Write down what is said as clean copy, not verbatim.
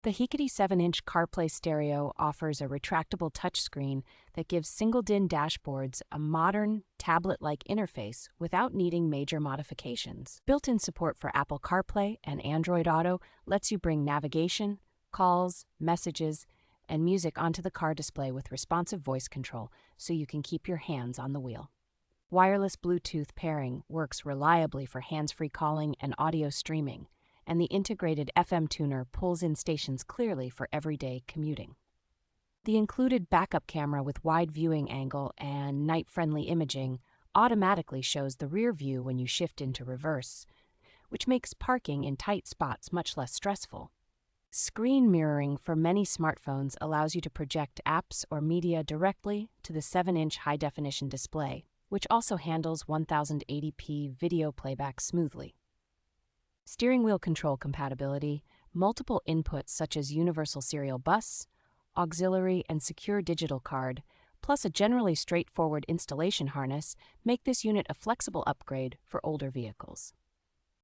The Hikity 7-inch CarPlay Stereo offers a retractable touchscreen that gives single-DIN dashboards a modern, tablet-like interface without needing major modifications. Built-in support for Apple CarPlay and Android Auto lets you bring navigation, calls, messages, and music onto the car display with responsive voice control, so you can keep your hands on the wheel. Wireless Bluetooth pairing works reliably for hands-free calling and audio streaming, and the integrated FM tuner pulls in stations clearly for everyday commuting. The included backup camera with wide viewing angle and night-friendly imaging automatically shows the rear view when you shift into reverse, which makes parking in tight spots much less stressful. Screen mirroring for many smartphones allows you to project apps or media directly to the 7-inch high-definition display, which also handles 1080p video playback smoothly. Steering wheel control compatibility, multiple inputs such as universal serial bus, auxiliary and secure digital card, plus a generally straightforward installation harness make this unit a flexible upgrade for older vehicles.